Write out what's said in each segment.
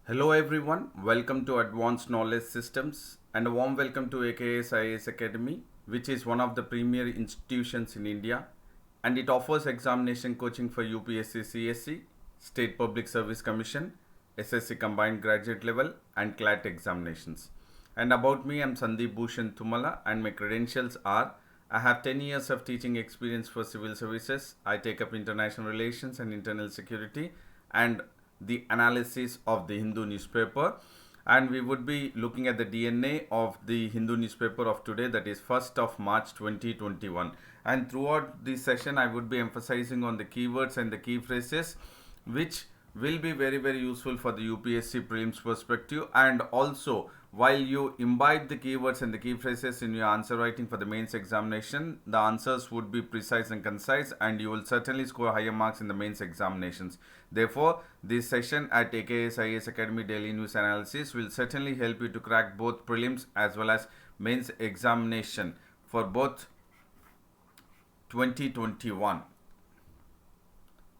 Hello everyone, welcome to Advanced Knowledge Systems and a warm welcome to AKS IAS Academy, which is one of the premier institutions in India, and it offers examination coaching for UPSC CSE, State Public Service Commission, SSC Combined Graduate Level and CLAT examinations. And about me, I'm Sandeep Bhushan and my credentials are I have 10 years of teaching experience for civil services. I take up international relations and internal security and the analysis of the Hindu newspaper, and we would be looking at the DNA of the Hindu newspaper of today, that is 1st of March 2021. And throughout this session I would be emphasizing on the keywords and the key phrases which will be very useful for the UPSC prelims perspective, and also while you imbibe the keywords and the key phrases in your answer writing for the mains examination, the answers would be precise and concise, and you will certainly score higher marks in the mains examinations. Therefore, this session at AKS IAS Academy Daily News Analysis will certainly help you to crack both prelims as well as mains examination for both 2021.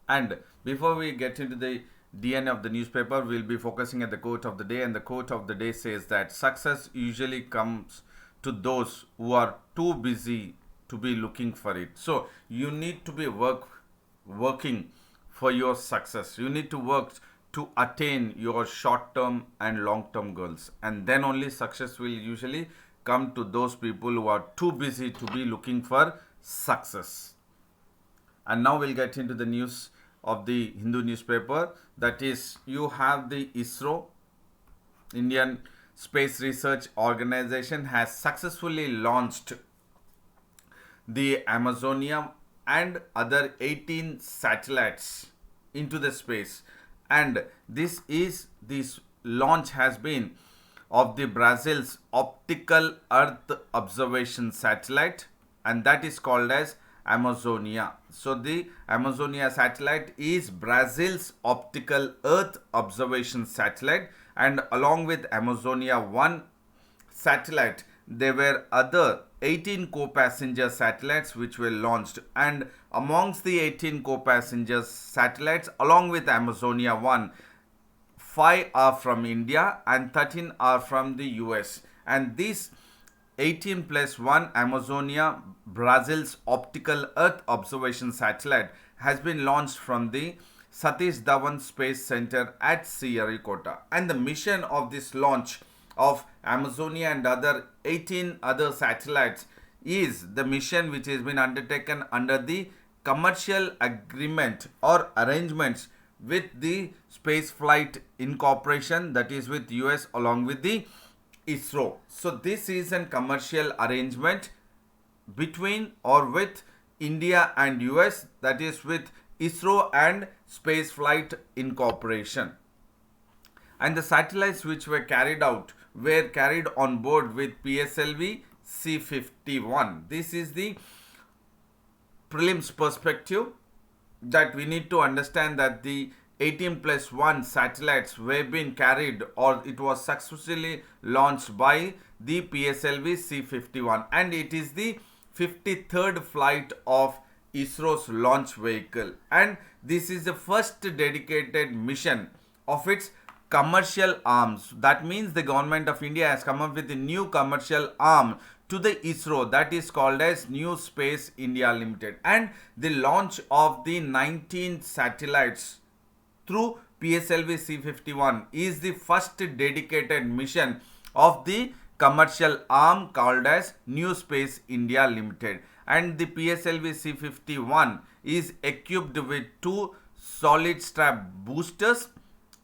And before we get into the DNA of the newspaper, we'll be focusing at the quote of the day, and the quote of the day says that success usually comes to those who are too busy to be looking for it. So you need to be working for your success. You need to work to attain your short-term and long-term goals, and then only success will usually come to those people who are too busy to be looking for success. And now we'll get into the news of the Hindu newspaper. That is, you have the ISRO, Indian Space Research Organization, has successfully launched the Amazonia and other 18 satellites into the space, and this launch has been of the Brazil's optical Earth observation satellite, and that is called as Amazonia. So the Amazonia satellite is Brazil's optical Earth observation satellite, and along with Amazonia 1 satellite, there were other 18 co-passenger satellites which were launched, and amongst the 18 co-passenger satellites along with Amazonia 1, 5 are from India and 13 are from the US, and these 18 plus 1 Amazonia, Brazil's optical Earth observation satellite, has been launched from the Satish Dhawan Space Center at Sriharikota. And the mission of this launch of Amazonia and other 18 other satellites is the mission which has been undertaken under the commercial agreement or arrangements with the Space Flight Incorporation, that is with US along with the ISRO. So this is a commercial arrangement between or with India and US, that is with ISRO and Space Flight Incorporation. And the satellites which were carried on board with PSLV C51. This is the prelims perspective, that we need to understand that the 18 plus 1 satellites were being carried, or it was successfully launched by the PSLV C51, and it is the 53rd flight of ISRO's launch vehicle, and this is the first dedicated mission of its commercial arms. That means the government of India has come up with a new commercial arm to the ISRO, that is called as New Space India Limited, and the launch of the 19 satellites through PSLV C51 is the first dedicated mission of the commercial arm called as New Space India Limited, and the PSLV C51 is equipped with 2 solid strap boosters,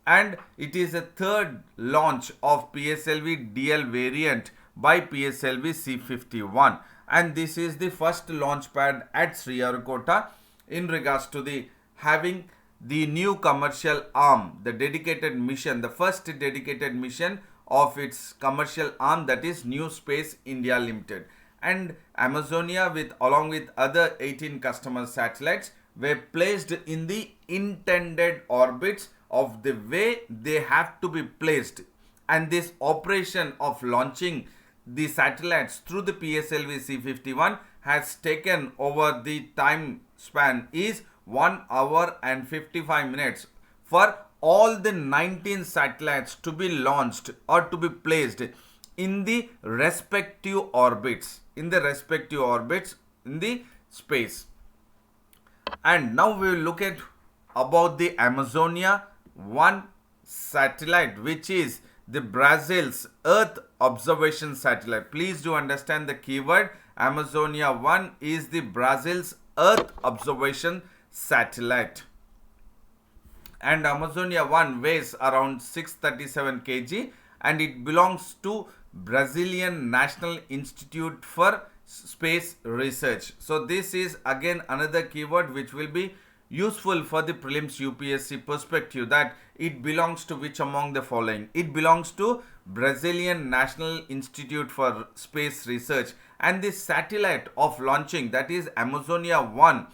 and it is a third launch of PSLV DL variant by PSLV C51, and this is the first launch pad at Sriharikota in regards to the having the new commercial arm, the dedicated mission, the first dedicated mission of its commercial arm, that is New Space India Limited. And Amazonia along with other 18 customer satellites were placed in the intended orbits of the way they have to be placed, and this operation of launching the satellites through the PSLV C51 has taken over the time span is 1 hour and 55 minutes for all the 19 satellites to be launched or to be placed in the respective orbits, in the space. And now we will look at about the Amazonia 1 satellite, which is the Brazil's Earth observation satellite. Please do understand the keyword. Amazonia 1 is the Brazil's Earth observation satellite. And Amazonia 1 weighs around 637 kg and it belongs to Brazilian National Institute for Space Research. So this is again another keyword which will be useful for the prelims UPSC perspective, that it belongs to which among the following. It belongs to Brazilian National Institute for Space Research, and this satellite of launching, that is Amazonia 1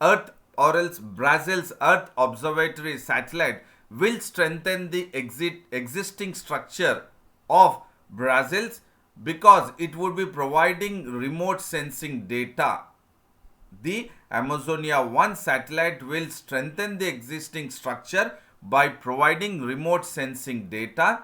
Earth or else Brazil's Earth Observatory satellite, will strengthen the existing structure of Brazil's, because it would be providing remote sensing data. The Amazonia 1 satellite will strengthen the existing structure by providing remote sensing data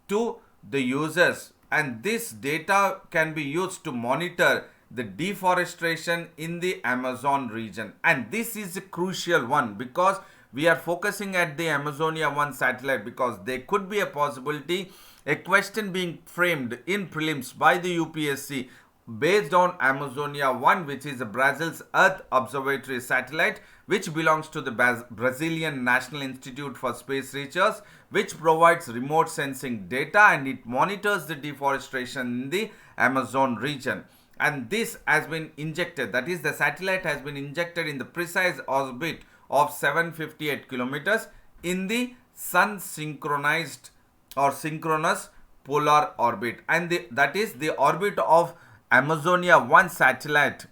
to the users, and this data can be used to monitor the deforestation in the Amazon region. And this is a crucial one, because we are focusing at the Amazonia 1 satellite because there could be a possibility, a question being framed in prelims by the UPSC based on Amazonia 1, which is Brazil's Earth Observatory satellite, which belongs to the Brazilian National Institute for Space Research, which provides remote sensing data and it monitors the deforestation in the Amazon region. And this has been injected, that is the satellite has been injected in the precise orbit of 758 kilometers in the sun synchronized or synchronous polar orbit, and that is the orbit of Amazonia 1 satellite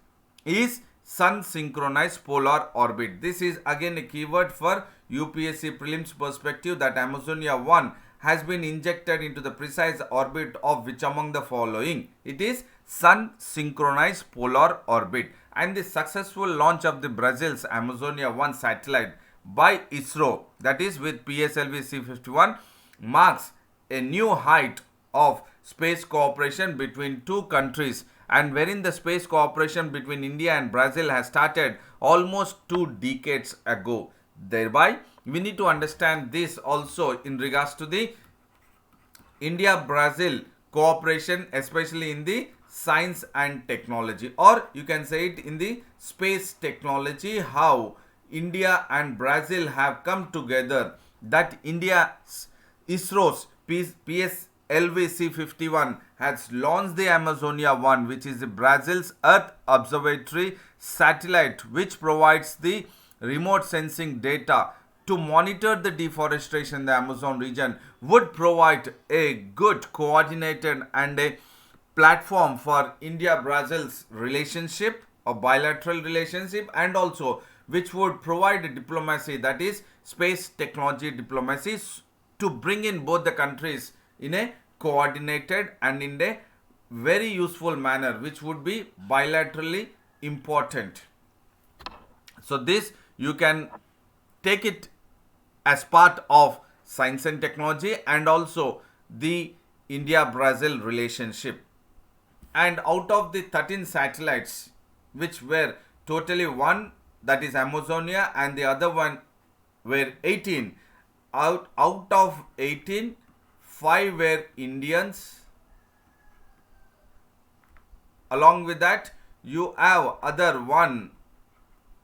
is sun synchronized polar orbit. This is again a keyword for UPSC prelims perspective, that Amazonia 1 has been injected into the precise orbit of which among the following. It is sun synchronized polar orbit. And the successful launch of the Brazil's Amazonia 1 satellite by ISRO, that is with PSLV C51, marks a new height of space cooperation between two countries, and wherein the space cooperation between India and Brazil has started almost 2 decades ago. Thereby, we need to understand this also in regards to the India-Brazil cooperation, especially in the science and technology, or you can say it in the space technology, how India and Brazil have come together, that India's ISRO's PSLV C51 has launched the Amazonia 1, which is the Brazil's Earth Observatory satellite, which provides the remote sensing data to monitor the deforestation in the Amazon region, would provide a good coordinated and a platform for India-Brazil's relationship, a bilateral relationship, and also which would provide a diplomacy, that is space technology diplomacy, to bring in both the countries in a coordinated and in a very useful manner, which would be bilaterally important. So this you can take it as part of science and technology and also the India-Brazil relationship. And out of the 13 satellites, which were totally one, that is Amazonia, and the other one were 18. Out of 18, 5 were Indians. Along with that, you have other one,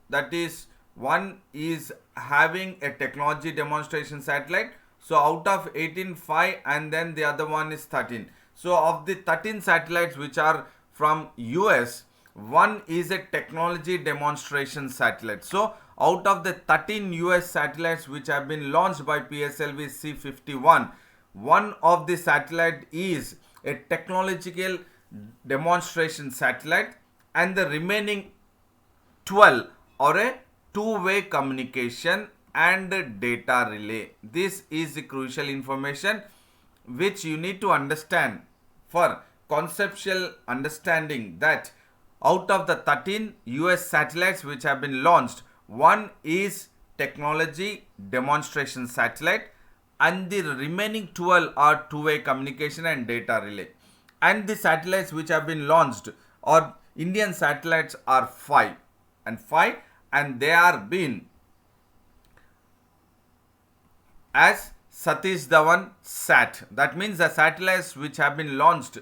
that is one is having a technology demonstration satellite. So out of 18, 5, and then the other one is 13. So of the 13 satellites which are from US, one is a technology demonstration satellite. So out of the 13 US satellites which have been launched by PSLV C51, one of the satellite is a technological demonstration satellite, and the remaining 12 are a two-way communication and data relay. This is the crucial information which you need to understand for conceptual understanding, that out of the 13 US satellites which have been launched, one is technology demonstration satellite, and the remaining 12 are two-way communication and data relay. And the satellites which have been launched, or Indian satellites, are five, and they are been as Satish Dhawan Sat. That means the satellites which have been launched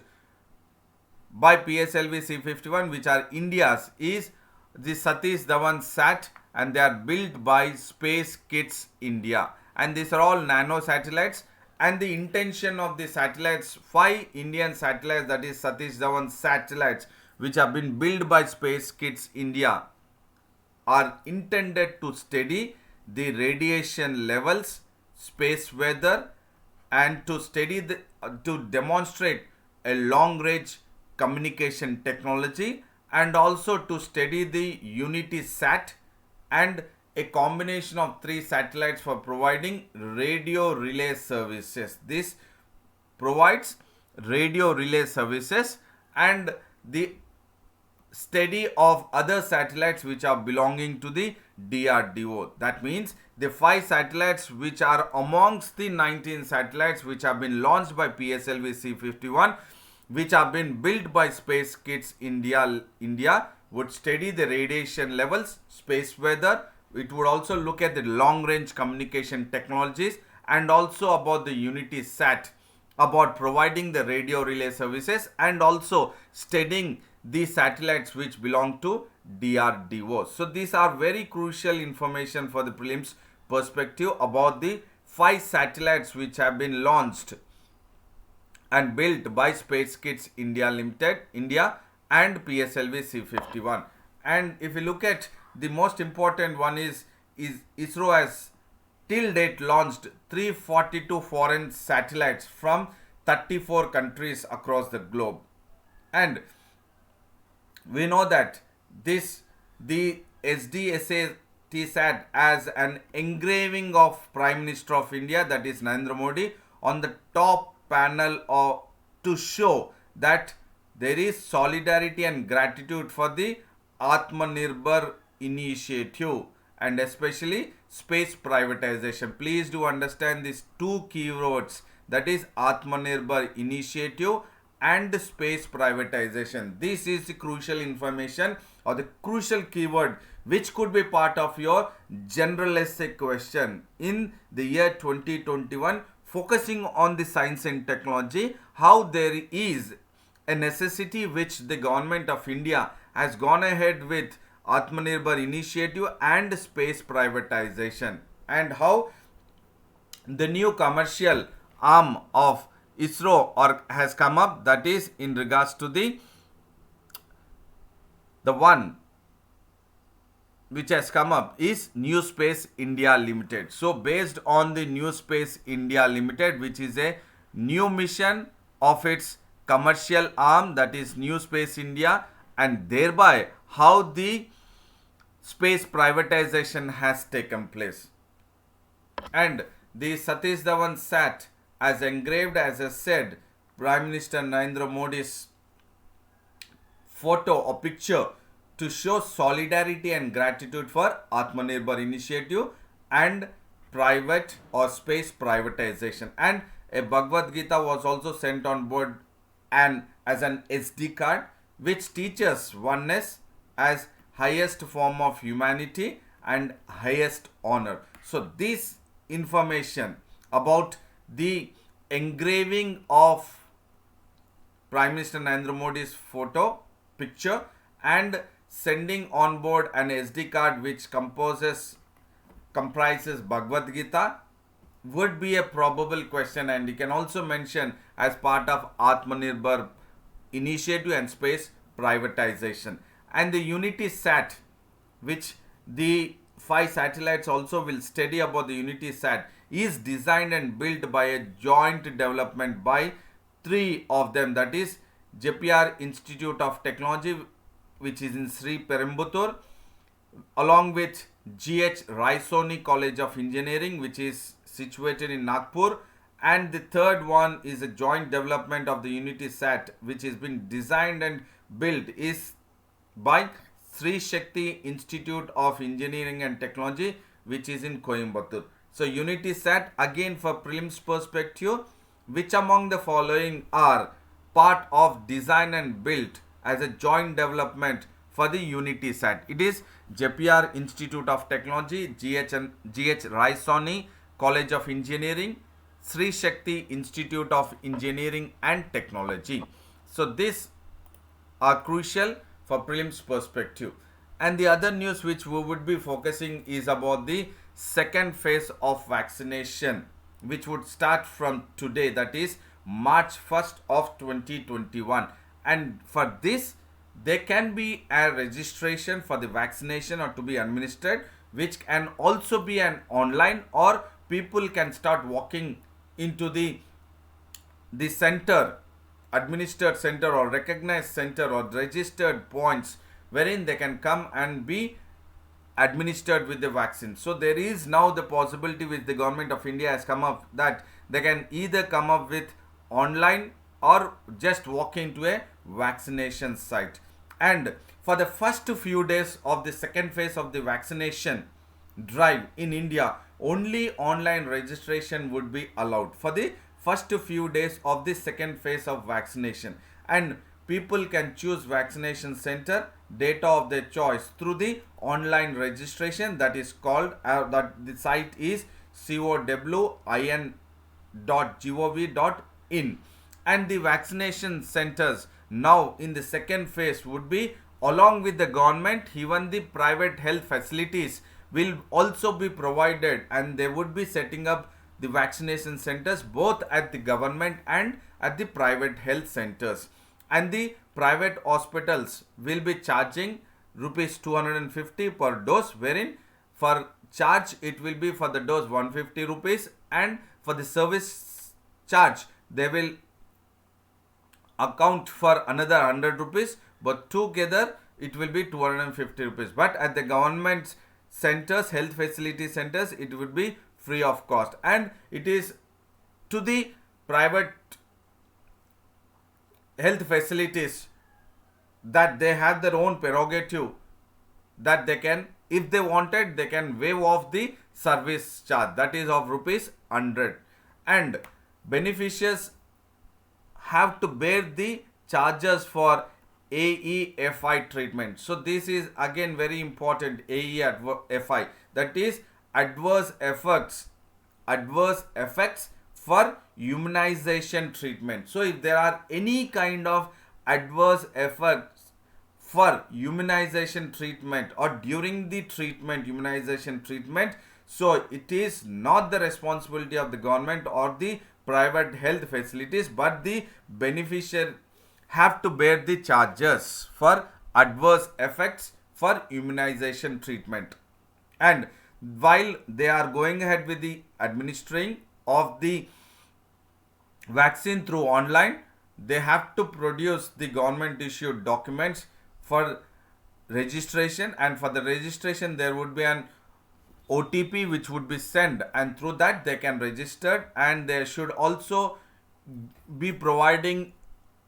by PSLV C51, which are India's, is the Satish Dhawan Sat, and they are built by Space Kits India. And these are all nano satellites. And the intention of the satellites, 5 Indian satellites, that is Satish Dhawan satellites, which have been built by Space Kits India, are intended to study the radiation levels, space weather, and to to demonstrate a long range communication technology, and also to study the Unity Sat, and a combination of 3 satellites for providing radio relay services. This provides radio relay services and the study of other satellites which are belonging to the DRDO. That means the 5 satellites which are amongst the 19 satellites which have been launched by PSLV C51, which have been built by Space Kits India, would study the radiation levels, space weather. It would also look at the long range communication technologies, and also about the Unity Sat, about providing the radio relay services, and also studying the satellites which belong to DRDO. So these are very crucial information for the prelims perspective about the 5 satellites which have been launched and built by Space Kits India and PSLV C51. And if you look at the most important one is ISRO has till date launched 342 foreign satellites from 34 countries across the globe. And we know that the SDSA TSAT as an engraving of Prime Minister of India, that is Narendra Modi, on the top panel to show that there is solidarity and gratitude for the Atmanirbhar initiative, and especially space privatization. Please do understand these 2 keywords, that is Atmanirbhar initiative and space privatization. This is the crucial information or the crucial keyword which could be part of your general essay question in the year 2021, focusing on the science and technology, how there is a necessity which the government of India has gone ahead with Atmanirbhar initiative and space privatization, and how the new commercial arm of ISRO has come up, that is in regards to the one which has come up is New Space India Limited. So based on the New Space India Limited, which is a new mission of its commercial arm, that is New Space India, and thereby how the space privatization has taken place. And the Satish Dhawan Sat, as engraved, as I said, Prime Minister Narendra Modi's photo or picture to show solidarity and gratitude for Atmanirbhar initiative and private or space privatization. And a Bhagavad Gita was also sent on board and as an SD card, which teaches oneness as highest form of humanity and highest honor. So this information about the engraving of Prime Minister Narendra Modi's photo picture and sending on board an SD card which comprises Bhagavad Gita would be a probable question, and you can also mention as part of Atmanirbhar initiative and space privatization. And the Unity Sat, which the 5 satellites also will study about the Unity Sat, is designed and built by a joint development by 3 of them, that is JPR Institute of Technology, which is in Sri Perumbudur, along with GH Raisoni College of Engineering, which is situated in Nagpur, and the third one is a joint development of the Unity Sat, which has been designed and built is by Sri Shakti Institute of Engineering and Technology, which is in Coimbatore. So Unity Sat, again for prelims perspective, which among the following are part of design and built as a joint development for the Unity Sat? It is JPR Institute of Technology, GH Raisoni College of Engineering, Sri Shakti Institute of Engineering and Technology. So these are crucial for prelims perspective. And the other news which we would be focusing is about the second phase of vaccination, which would start from today, that is March 1st of 2021. And for this, there can be a registration for the vaccination or to be administered, which can also be an online, or people can start walking into the center, administered center or recognized center or registered points, wherein they can come and be administered with the vaccine. So there is now the possibility which the government of India has come up, that they can either come up with online or just walk into a vaccination site. And for the first few days of the second phase of the vaccination drive in India, only online registration would be allowed for the first few days of the second phase of vaccination. And people can choose vaccination center, data of their choice through the online registration, that is called, that the site is cowin.gov.in. And the vaccination centers now in the second phase would be, along with the government, even the private health facilities will also be provided, and they would be setting up the vaccination centers both at the government and at the private health centers. And the private hospitals will be charging rupees 250 per dose, wherein for charge it will be for the dose 150 rupees, and for the service charge they will account for another 100 rupees, but together it will be 250 rupees. But at the government centers, health facility centers, it would be free of cost. And it is to the private health facilities that they have their own prerogative, that they can, if they wanted, they can waive off the service charge, that is of rupees 100. And beneficiaries have to bear the charges for AEFI treatment. So this is again very important, AEFI, that is adverse effects for immunization treatment. So if there are any kind of adverse effects for immunization treatment or during the treatment, immunization treatment, so it is not the responsibility of the government or the private health facilities, but the beneficiary have to bear the charges for adverse effects for immunization treatment. And while they are going ahead with the administering of the vaccine through online, they have to produce the government issued documents for registration, and for the registration there would be an OTP which would be sent, and through that they can register. And they should also be providing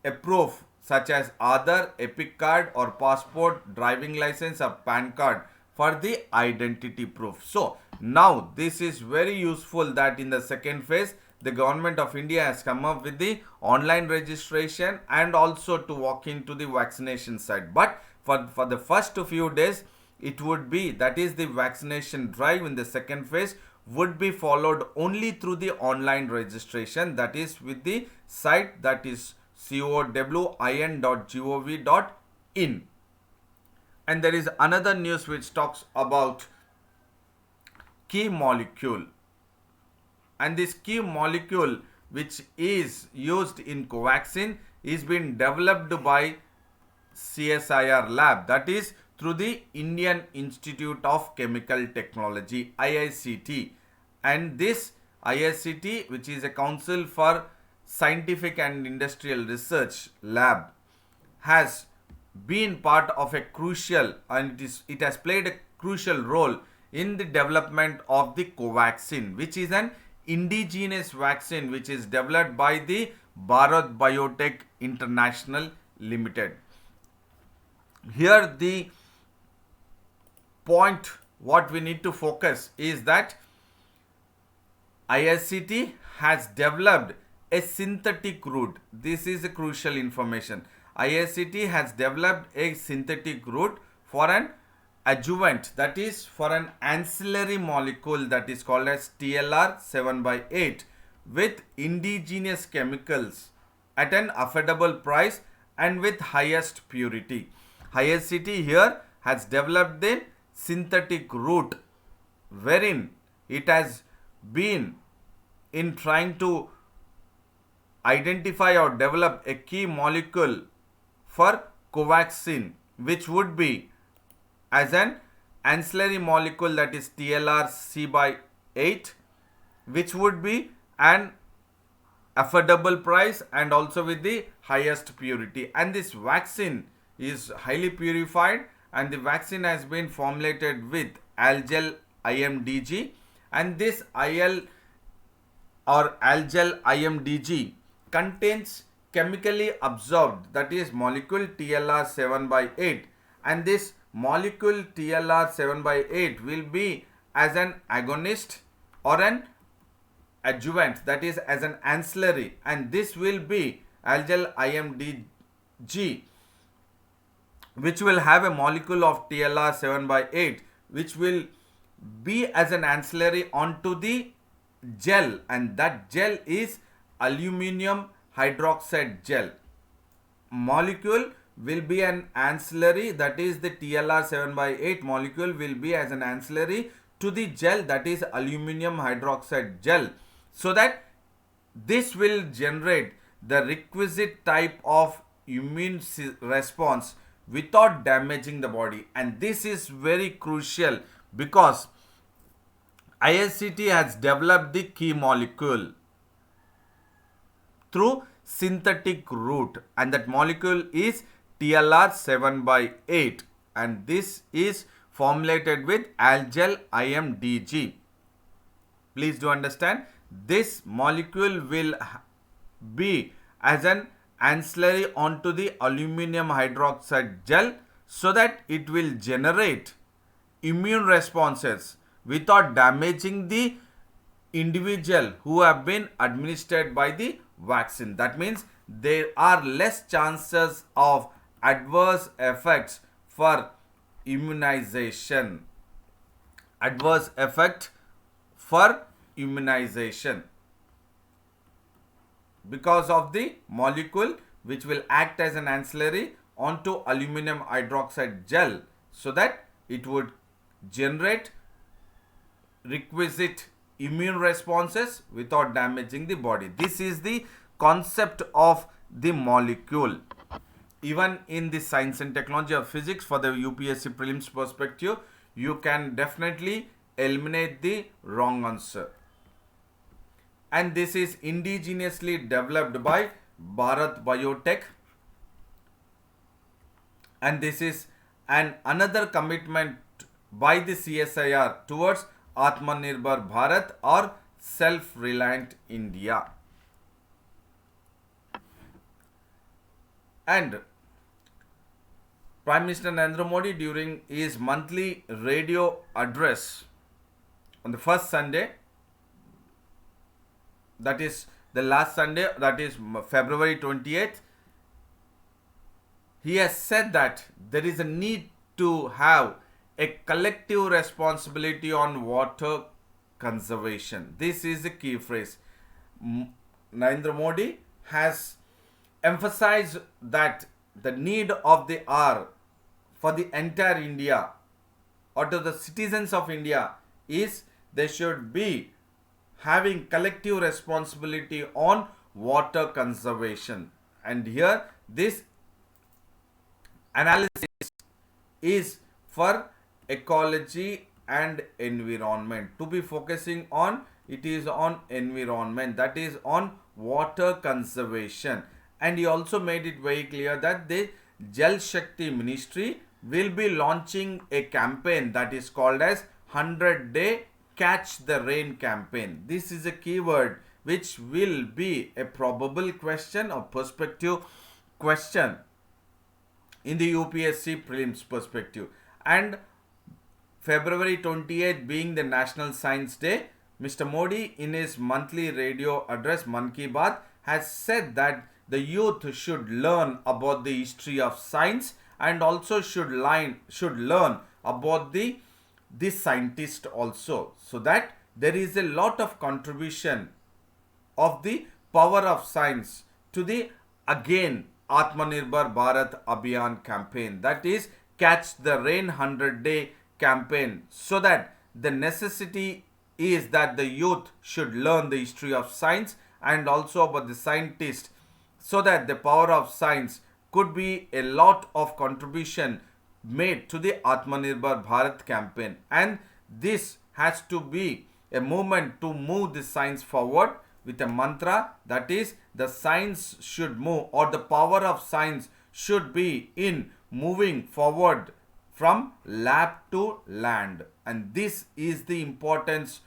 a proof such as Aadhaar, Epic card or passport, driving license or PAN card for the identity proof. So now this is very useful that in the second phase the government of India has come up with the online registration and also to walk into the vaccination site. But for the first few days it would be, that is the vaccination drive in the second phase would be followed only through the online registration, that is with the site, that is cowin.gov.in. And there is another news which talks about key molecule. And this key molecule which is used in Covaxin is being developed by CSIR lab, that is through the Indian Institute of Chemical Technology, IICT. And this IICT, which is a Council for Scientific and Industrial Research lab, has been part of a crucial, and it has played a crucial role in the development of the Covaxin, which is an indigenous vaccine which is developed by the Bharat Biotech International Limited. Here the point what we need to focus is that ISCT has developed a synthetic route. This is a crucial information. ISCT has developed a synthetic route for an adjuvant, that is for an ancillary molecule that is called as TLR 7/8 with indigenous chemicals at an affordable price and with highest purity. ISCT here has developed the synthetic route wherein it has been in trying to identify or develop a key molecule for Covaxin, which would be as an ancillary molecule, that is TLR C/8, which would be an affordable price and also with the highest purity. And this vaccine is highly purified, and the vaccine has been formulated with Algel IMDG, and this IL or Algel IMDG contains chemically absorbed, that is molecule TLR 7/8, and this molecule TLR 7/8 will be as an agonist or an adjuvant, that is as an ancillary, and this will be Algel IMDG, which will have a molecule of TLR 7/8, which will be as an ancillary onto the gel, and that gel is aluminum hydroxide gel. Molecule will be an ancillary, that is the TLR 7/8 molecule will be as an ancillary to the gel, that is aluminum hydroxide gel, so that this will generate the requisite type of immune response without damaging the body. And this is very crucial because ISCT has developed the key molecule through synthetic route, and that molecule is TLR 7/8, and this is formulated with Algel IMDG. Please do understand, this molecule will be as an ancillary onto the aluminum hydroxide gel, so that it will generate immune responses without damaging the individual who have been administered by the vaccine. That means there are less chances of adverse effects for immunization. Adverse effect for immunization because of the molecule which will act as an ancillary onto aluminum hydroxide gel, so that it would generate requisite immune responses without damaging the body. This is the concept of the molecule. Even in the science and technology of physics, for the UPSC prelims perspective, you can definitely eliminate the wrong answer. And this is indigenously developed by Bharat Biotech, and this is another commitment by the CSIR towards Atmanirbhar Bharat or self-reliant India. And Prime Minister Narendra Modi, during his monthly radio address on the first Sunday, that is the last Sunday, that is February 28th, he has said that there is a need to have a collective responsibility on water conservation. This is a key phrase. Narendra Modi has emphasized that the need of the hour for the entire India or to the citizens of India is they should be having collective responsibility on water conservation. And here this analysis is for ecology and environment. To be focusing on, it is on environment, that is on water conservation. And he also made it very clear that the Jal Shakti Ministry will be launching a campaign that is called as 100-day Catch the Rain campaign. This is a keyword which will be a probable question or perspective question in the UPSC prelims perspective. And February 28th being the National Science Day, Mr. Modi in his monthly radio address Mann Ki Baat has said that the youth should learn about the history of science and also should learn about the scientist also, so that there is a lot of contribution of the power of science to the again Atmanirbhar Bharat Abhiyan campaign, that is Catch the Rain 100-day campaign, so that the necessity is that the youth should learn the history of science and also about the scientist, so that the power of science could be a lot of contribution made to the Atmanirbhar Bharat campaign. And this has to be a movement to move the science forward with a mantra, that is the science should move, or the power of science should be in moving forward from lab to land. And this is the importance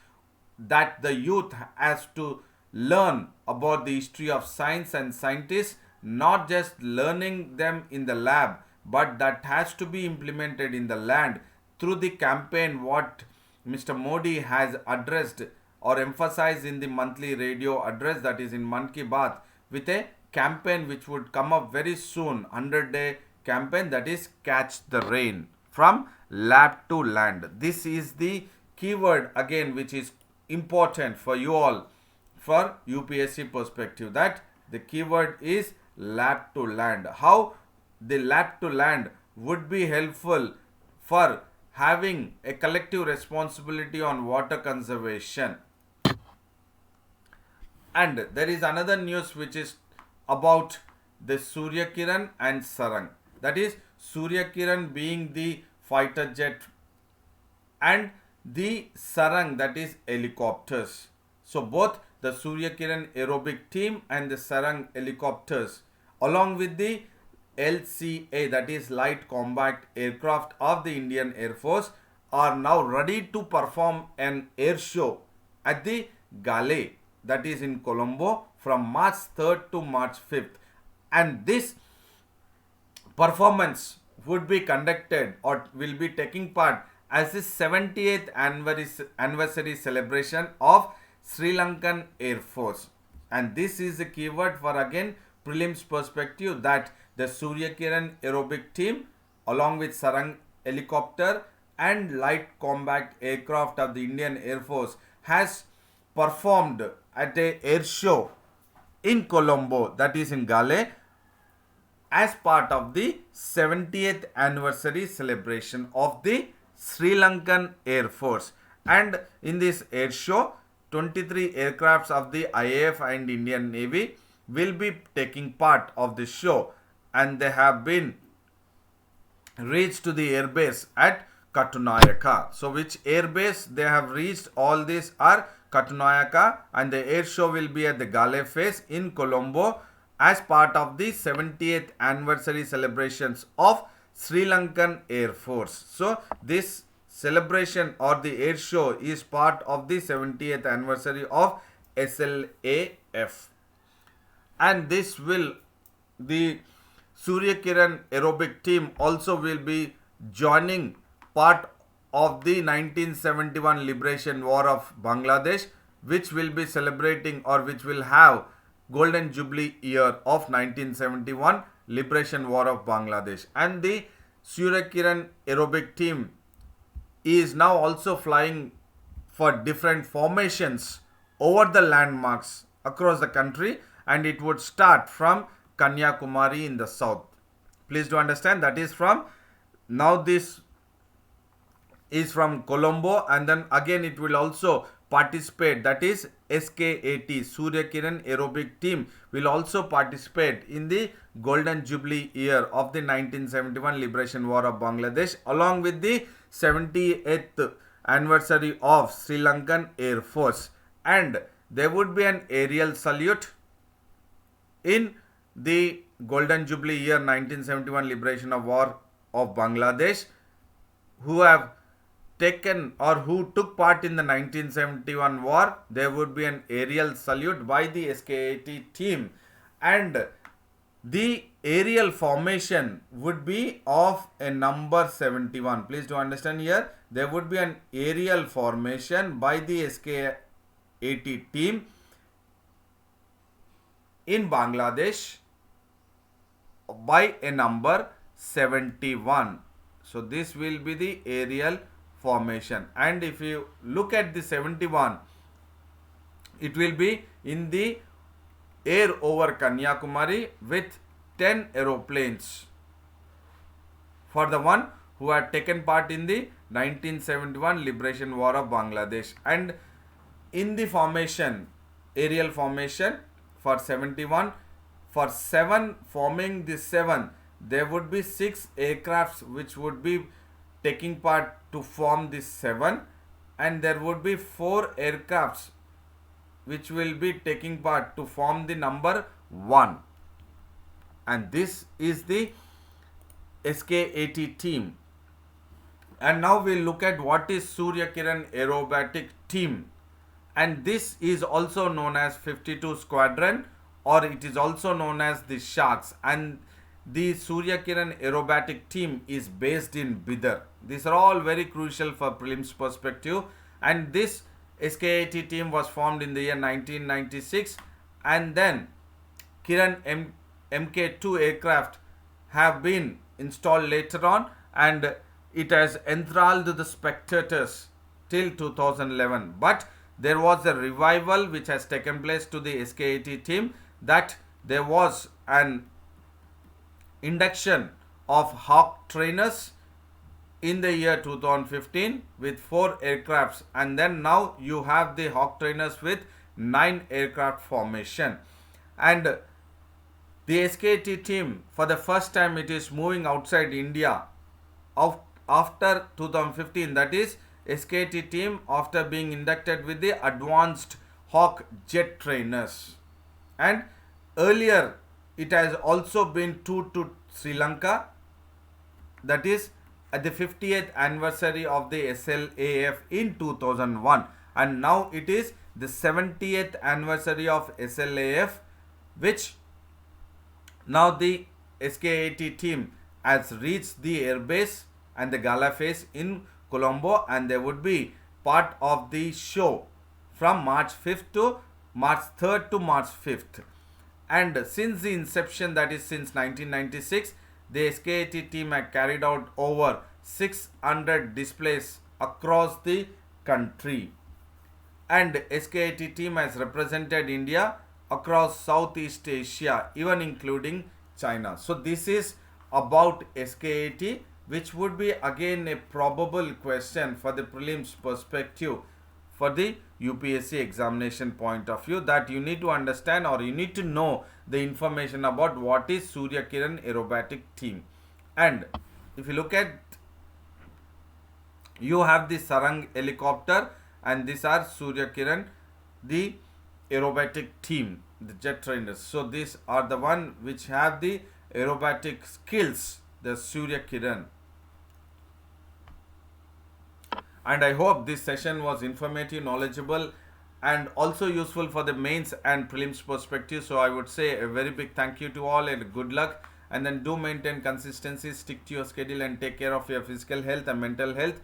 that the youth has to learn about the history of science and scientists, not just learning them in the lab, but that has to be implemented in the land through the campaign what Mr. Modi has addressed or emphasized in the monthly radio address, that is in Mann Ki Baat, with a campaign which would come up very soon, 100-day campaign, that is Catch the Rain from lab to land. This is the keyword again which is important for you all for UPSC perspective, that the keyword is lab to land. How the lab to land would be helpful for having a collective responsibility on water conservation. And there is another news which is about the Surya Kiran and Sarang, that is Surya Kiran being the fighter jet and the Sarang, that is helicopters. So both the Surya Kiran aerobic team and the Sarang helicopters along with the LCA, that is light combat aircraft of the Indian Air Force, are now ready to perform an air show at the Gale, that is in Colombo, from March 3rd to March 5th. And this performance would be conducted or will be taking part as the 70th anniversary celebration of Sri Lankan Air Force. And this is the keyword for again prelims perspective, that the Surya Kiran aerobic team along with Sarang helicopter and light combat aircraft of the Indian Air Force has performed at a air show in Colombo, that is in Gale, as part of the 70th anniversary celebration of the Sri Lankan Air Force. And in this air show, 23 aircrafts of the IAF and Indian Navy will be taking part of the show, and they have been reached to the airbase at Katunayaka. So which airbase they have reached, all these are Katunayaka, and the air show will be at the Gale face in Colombo as part of the 70th anniversary celebrations of Sri Lankan Air Force. So this celebration or the air show is part of the 70th anniversary of SLAF. And this will, the Surya Kiran aerobic team also will be joining part of the 1971 Liberation War of Bangladesh, which will be celebrating or which will have Golden Jubilee year of 1971 Liberation War of Bangladesh. And the Surya Kiran aerobic team is now also flying for different formations over the landmarks across the country, and it would start from Kanyakumari in the south. Please do understand that is from, now this is from Colombo, and then again it will also participate, that is SK80 Surya Kiran aerobic team will also participate in the Golden Jubilee year of the 1971 Liberation War of Bangladesh along with the 78th anniversary of Sri Lankan Air Force. And there would be an aerial salute in the Golden Jubilee year 1971 Liberation of War of Bangladesh, who have taken or who took part in the 1971 war. There would be an aerial salute by the SK80 team, and the aerial formation would be of a number 71. Please do understand here, there would be an aerial formation by the SK80 team in Bangladesh by a number 71. So this will be the aerial formation, and if you look at the 71, it will be in the air over Kanyakumari with 10 aeroplanes for the one who had taken part in the 1971 Liberation War of Bangladesh. And in the formation, aerial formation for 71, for 7 forming this 7, there would be 6 aircrafts which would be taking part to form this 7, and there would be 4 aircrafts which will be taking part to form the number 1. And this is the SK80 team. And now we'll look at what is Surya Kiran Aerobatic Team. And this is also known as 52 Squadron, or it is also known as the Sharks. And the Surya Kiran Aerobatic Team is based in Bidar. These are all very crucial for prelims perspective. And this SK80 team was formed in the year 1996, and then Kiran Mk2 aircraft have been installed later on, and it has enthralled the spectators till 2011. But there was a revival which has taken place to the SK80 team, that there was an induction of Hawk trainers in the year 2015 with 4 aircrafts, and then now you have the Hawk trainers with 9 aircraft formation. And the SK80 team, for the first time, it is moving outside India after 2015. That is, SK80 team after being inducted with the advanced Hawk jet trainers. And earlier it has also been toured to Sri Lanka, that is at the 50th anniversary of the SLAF in 2001, and now it is the 70th anniversary of SLAF, which now the SK80 team has reached the airbase and the gala phase in Colombo, and they would be part of the show from March 5th to March 3rd to March 5th. And since the inception, that is since 1996, the SK80 team had carried out over 600 displays across the country. And SK80 team has represented India across Southeast Asia, even including China. So this is about SK80, which would be again a probable question for the prelims perspective for the UPSC examination point of view, that you need to understand, or you need to know the information about what is Surya Kiran Aerobatic Team. And if you look at, you have the Sarang helicopter, and these are Surya Kiran, the aerobatic team, the jet trainers. So these are the one which have the aerobatic skills, the Surya Kiran. And I hope this session was informative, knowledgeable, and also useful for the mains and prelims perspective. So I would say a very big thank you to all, and good luck. And then do maintain consistency, stick to your schedule, and take care of your physical health and mental health.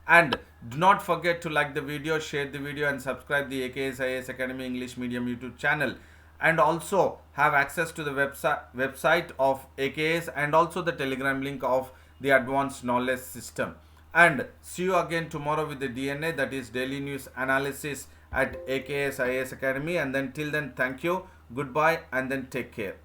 And do not forget to like the video, share the video, and subscribe the AKS IAS Academy English Medium YouTube channel. And also have access to the website of AKS, and also the Telegram link of the Advanced Knowledge System. And see you again tomorrow with the DNA, that is daily news analysis at AKS IAS Academy. And then till then, thank you, goodbye, and then take care.